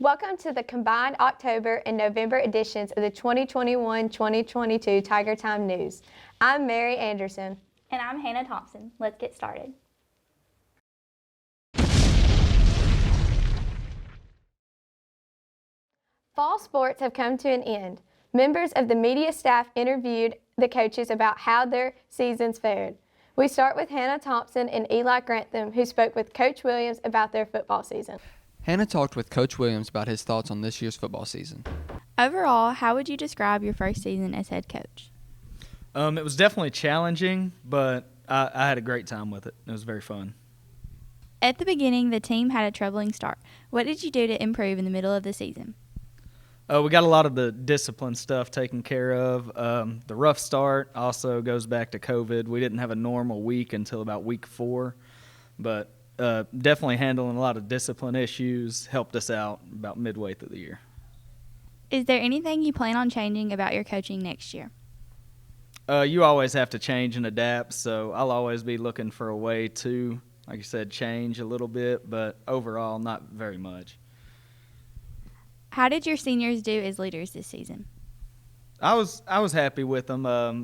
Welcome to the combined October and November editions of the 2021-2022 Tiger Time News. I'm Mary Anderson. And I'm Hannah Thompson. Let's get started. Fall sports have come to an end. Members of the media staff interviewed the coaches about how their seasons fared. We start with Hannah Thompson and Eli Grantham, who spoke with Coach Williams about their football season. Hannah talked with Coach Williams about his thoughts on this year's football season. Overall, how would you describe your first season as head coach? It was definitely challenging, but I had a great time with it. It was very fun. At the beginning, the team had a troubling start. What did you do to improve in the middle of the season? We got a lot of the discipline stuff taken care of. The rough start also goes back to COVID. We didn't have a normal week until about week 4, but definitely handling a lot of discipline issues helped us out about midway through the year. Is there anything you plan on changing about your coaching next year? You always have to change and adapt, so I'll always be looking for a way to, like you said, change a little bit, but overall not very much. How did your seniors do as leaders this season? I was happy with them.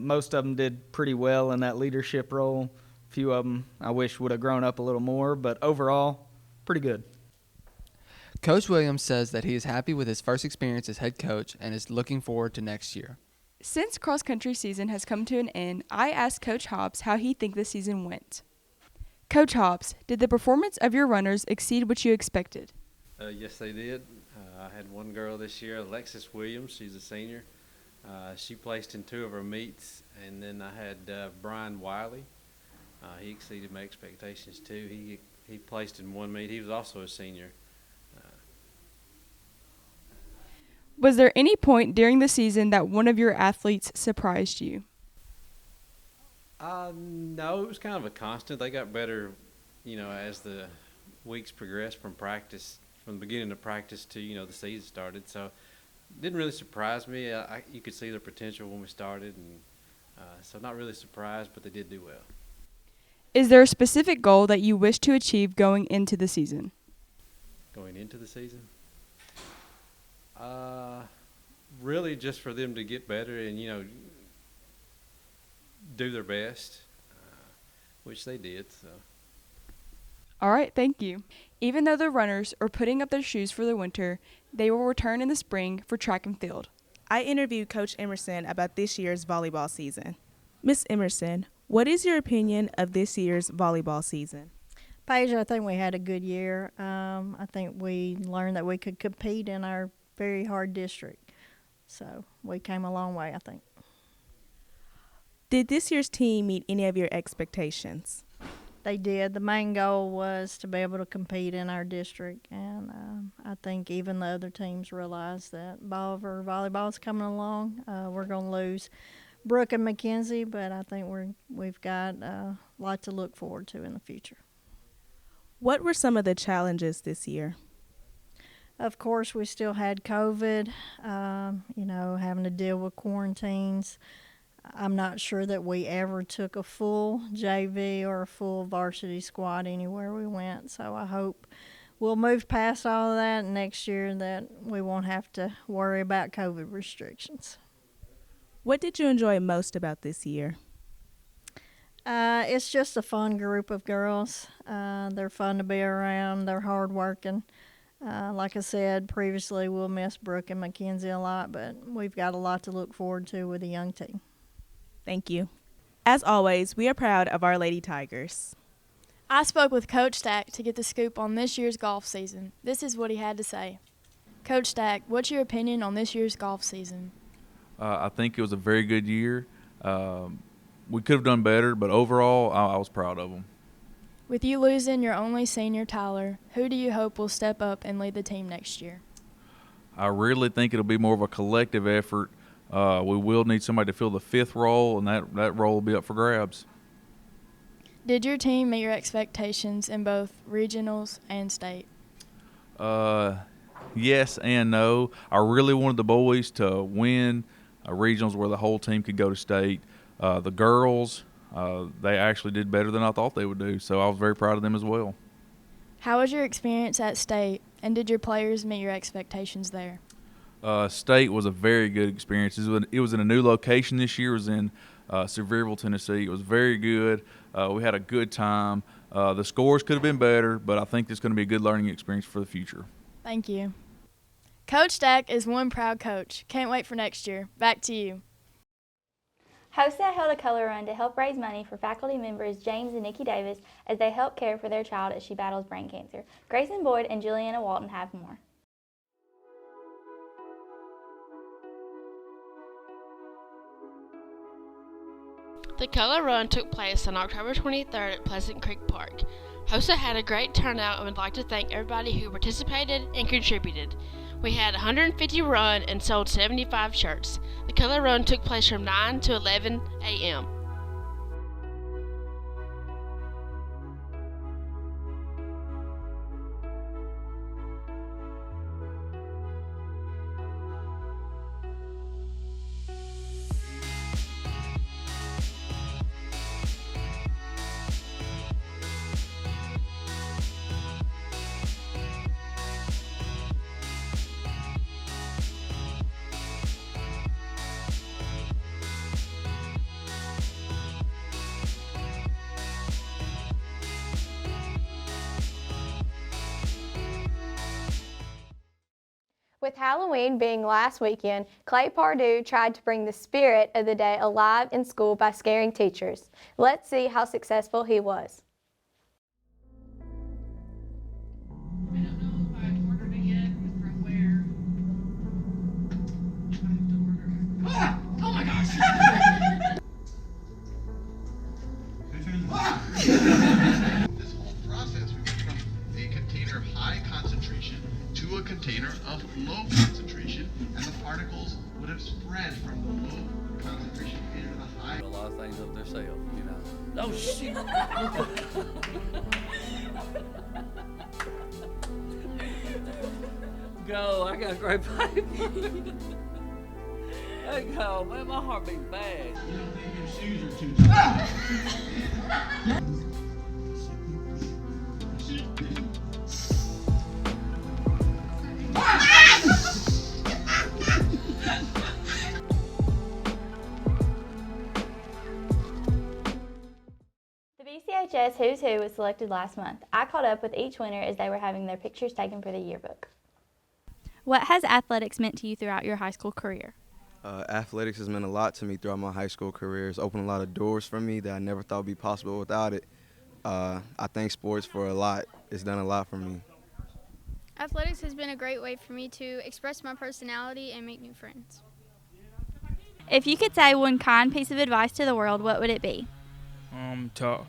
Most of them did pretty well in that leadership role. A few of them I wish would have grown up a little more, but overall, pretty good. Coach Williams says that he is happy with his first experience as head coach and is looking forward to next year. Since cross-country season has come to an end, I asked Coach Hobbs how he thinks the season went. Coach Hobbs, did the performance of your runners exceed what you expected? Yes, they did. I had one girl this year, Alexis Williams. She's a senior. She placed in 2 of her meets, and then I had Brian Wiley. He exceeded my expectations too. He placed in 1 meet. He was also a senior. Was there any point during the season that one of your athletes surprised you? No, it was kind of a constant. They got better, as the weeks progressed from practice, from the beginning of practice to, the season started. So it didn't really surprise me. You could see their potential when we started, and so not really surprised, but they did do well. Is there a specific goal that you wish to achieve going into the season? Going into the season? Really just for them to get better and, do their best, which they did. So. All right, thank you. Even though the runners are putting up their shoes for the winter, they will return in the spring for track and field. I interviewed Coach Emerson about this year's volleyball season. Miss Emerson, what is your opinion of this year's volleyball season? Paige, I think we had a good year. I think we learned that we could compete in our very hard district. So we came a long way, I think. Did this year's team meet any of your expectations? They did. The main goal was to be able to compete in our district, and I think even the other teams realized that Bolivar volleyball is coming along. We're going to lose Brooke and McKenzie, but I think we've got a lot to look forward to in the future. What were some of the challenges this year? Of course, we still had COVID, having to deal with quarantines. I'm not sure that we ever took a full JV or a full varsity squad anywhere we went. So I hope we'll move past all of that next year, that we won't have to worry about COVID restrictions. What did you enjoy most about this year? It's just a fun group of girls. They're fun to be around. They're hardworking. Like I said previously, we'll miss Brooke and McKenzie a lot, but we've got a lot to look forward to with the young team. Thank you. As always, we are proud of our Lady Tigers. I spoke with Coach Stack to get the scoop on this year's golf season. This is what he had to say. Coach Stack, what's your opinion on this year's golf season? I think it was a very good year. We could have done better, but overall, I was proud of them. With you losing your only senior, Tyler, who do you hope will step up and lead the team next year? I really think it'll be more of a collective effort. We will need somebody to fill the 5th role, and that role will be up for grabs. Did your team meet your expectations in both regionals and state? Yes and no. I really wanted the boys to win regionals where the whole team could go to state. The girls, they actually did better than I thought they would do, so I was very proud of them as well. How was your experience at state? And did your players meet your expectations there? State was a very good experience. It was in a new location this year. It was in Sevierville, Tennessee. It was very good. We had a good time. The scores could have been better, but I think it's going to be a good learning experience for the future. Thank you. Coach Stack is one proud coach. Can't wait for next year. Back to you. HOSA held a color run to help raise money for faculty members James and Nikki Davis as they help care for their child as she battles brain cancer. Grayson Boyd and Juliana Walton have more. The color run took place on October 23rd at Pleasant Creek Park. HOSA had a great turnout and would like to thank everybody who participated and contributed. We had 150 run and sold 75 shirts. The color run took place from 9 to 11 a.m. With Halloween being last weekend, Clay Pardue tried to bring the spirit of the day alive in school by scaring teachers. Let's see how successful he was. Oh my gosh! This whole process, we went from a container of high concentration to a container of low concentration, and the particles would have spread from the low concentration into the high. A lot of things up their self, you know. Oh shit! Go! I got a great baby. Hey, go, man! My heart beats bad. You don't think your shoes are too tight? The BCHS Who's Who was selected last month. I caught up with each winner as they were having their pictures taken for the yearbook. What has athletics meant to you throughout your high school career? Athletics has meant a lot to me throughout my high school career. It's opened a lot of doors for me that I never thought would be possible without it. I thank sports for a lot. It's done a lot for me. Athletics has been a great way for me to express my personality and make new friends. If you could say one kind piece of advice to the world, what would it be? To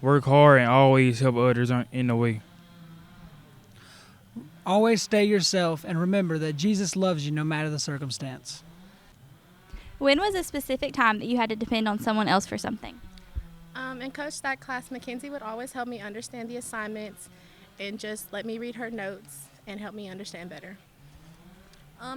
work hard and always help others in the way. Always stay yourself and remember that Jesus loves you no matter the circumstance. When was a specific time that you had to depend on someone else for something? In Coach Stack class, Mackenzie would always help me understand the assignments and just let me read her notes and help me understand better.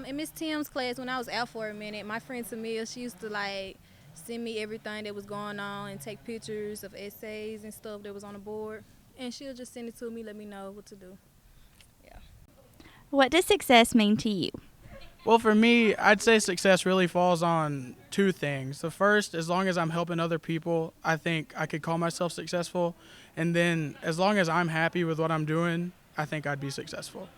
In Miss Tim's class, when I was out for a minute, my friend Samia, she used to send me everything that was going on and take pictures of essays and stuff that was on the board. And she'll just send it to me, let me know what to do. Yeah. What does success mean to you? Well, for me, I'd say success really falls on two things. The first, as long as I'm helping other people, I think I could call myself successful. And then as long as I'm happy with what I'm doing, I think I'd be successful.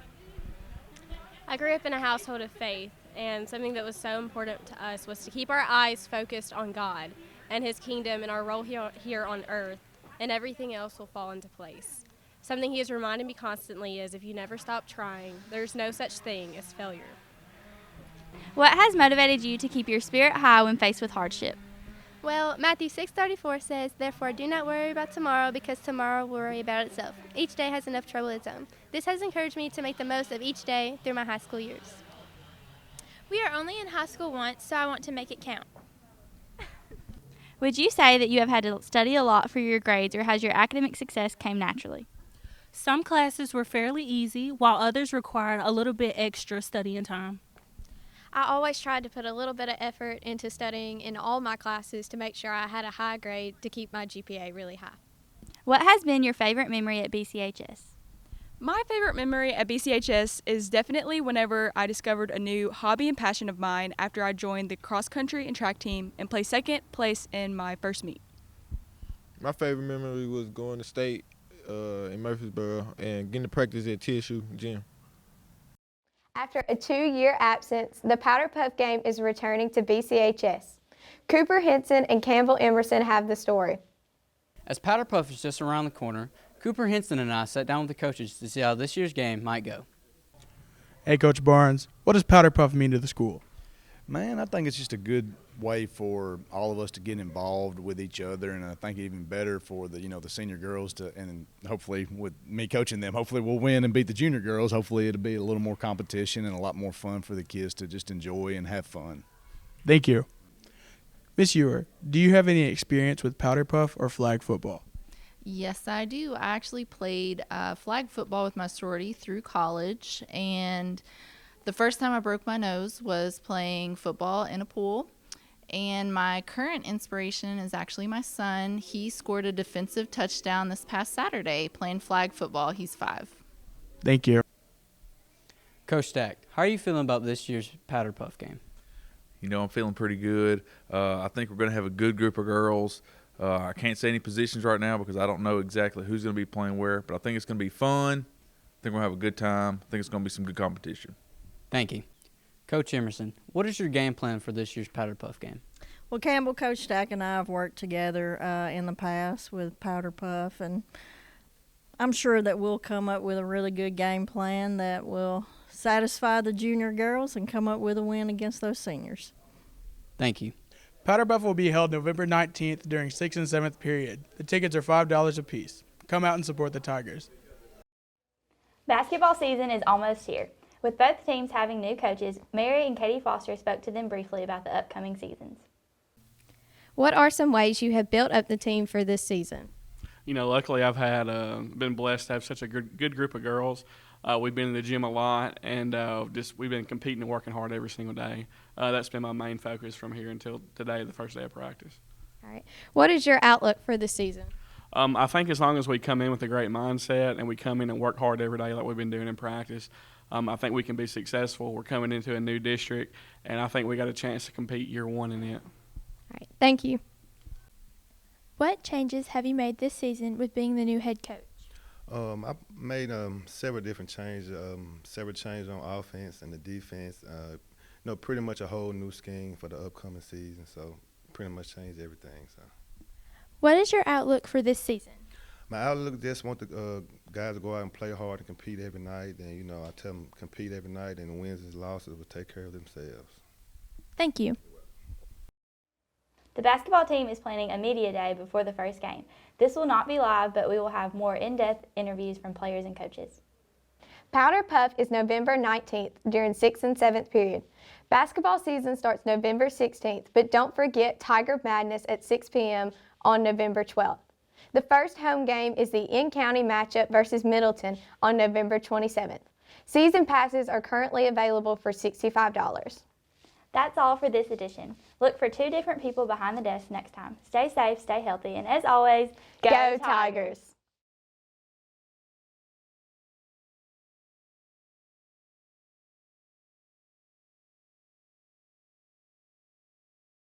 I grew up in a household of faith, and something that was so important to us was to keep our eyes focused on God and His kingdom and our role here on earth, and everything else will fall into place. Something He has reminded me constantly is if you never stop trying, there's no such thing as failure. What has motivated you to keep your spirit high when faced with hardship? Well, Matthew 6:34 says, "Therefore do not worry about tomorrow, because tomorrow will worry about itself. Each day has enough trouble of its own." This has encouraged me to make the most of each day through my high school years. We are only in high school once, so I want to make it count. Would you say that you have had to study a lot for your grades, or has your academic success came naturally? Some classes were fairly easy, while others required a little bit extra studying time. I always tried to put a little bit of effort into studying in all my classes to make sure I had a high grade to keep my GPA really high. What has been your favorite memory at BCHS? My favorite memory at BCHS is definitely whenever I discovered a new hobby and passion of mine after I joined the cross country and track team and placed second place in my first meet. My favorite memory was going to state in Murfreesboro and getting to practice at TSU gym. After a 2-year absence, the Powder Puff game is returning to BCHS. Cooper Henson and Campbell Emerson have the story. As Powder Puff is just around the corner, Cooper Henson and I sat down with the coaches to see how this year's game might go. Hey, Coach Barnes, what does Powder Puff mean to the school? Man, I think it's just a good way for all of us to get involved with each other, and I think even better for the senior girls to, and hopefully with me coaching them, hopefully we'll win and beat the junior girls. Hopefully it'll be a little more competition and a lot more fun for the kids to just enjoy and have fun. Thank you. Miss Ewer, do you have any experience with Powder Puff or flag football? Yes, I do. I actually played flag football with my sorority through college, and the first time I broke my nose was playing football in a pool. And my current inspiration is actually my son. He scored a defensive touchdown this past Saturday playing flag football. He's 5. Thank you. Coach Stack, how are you feeling about this year's Powder Puff game? I'm feeling pretty good. I think we're going to have a good group of girls. I can't say any positions right now because I don't know exactly who's going to be playing where, but I think it's going to be fun. I think we're going to have a good time. I think it's going to be some good competition. Thank you. Coach Emerson, what is your game plan for this year's Powder Puff game? Well, Campbell, Coach Stack, and I have worked together in the past with Powder Puff, and I'm sure that we'll come up with a really good game plan that will satisfy the junior girls and come up with a win against those seniors. Thank you. Powder Puff will be held November 19th during 6th and 7th period. The tickets are $5 a piece. Come out and support the Tigers. Basketball season is almost here. With both teams having new coaches, Mary and Katie Foster spoke to them briefly about the upcoming seasons. What are some ways you have built up the team for this season? Luckily I've had been blessed to have such a good group of girls. We've been in the gym a lot, and we've been competing and working hard every single day. That's been my main focus from here until today, the first day of practice. All right. What is your outlook for this season? I think as long as we come in with a great mindset and we come in and work hard every day like we've been doing in practice, I think we can be successful. We're coming into a new district, and I think we got a chance to compete year one in it. All right. Thank you. What changes have you made this season with being the new head coach? I made several different changes, on offense and the defense. Pretty much a whole new scheme for the upcoming season. So pretty much changed everything. So. What is your outlook for this season? My outlook, just want the guys to go out and play hard and compete every night. And I tell them compete every night, and the wins and losses will take care of themselves. Thank you. The basketball team is planning a media day before the first game. This will not be live, but we will have more in-depth interviews from players and coaches. Powder Puff is November 19th during 6th and 7th period. Basketball season starts November 16th, but don't forget Tiger Madness at 6 p.m. on November 12th. The first home game is the in-county matchup versus Middleton on November 27th. Season passes are currently available for $65. That's all for this edition. Look for 2 different people behind the desk next time. Stay safe, stay healthy, and as always, go Tigers!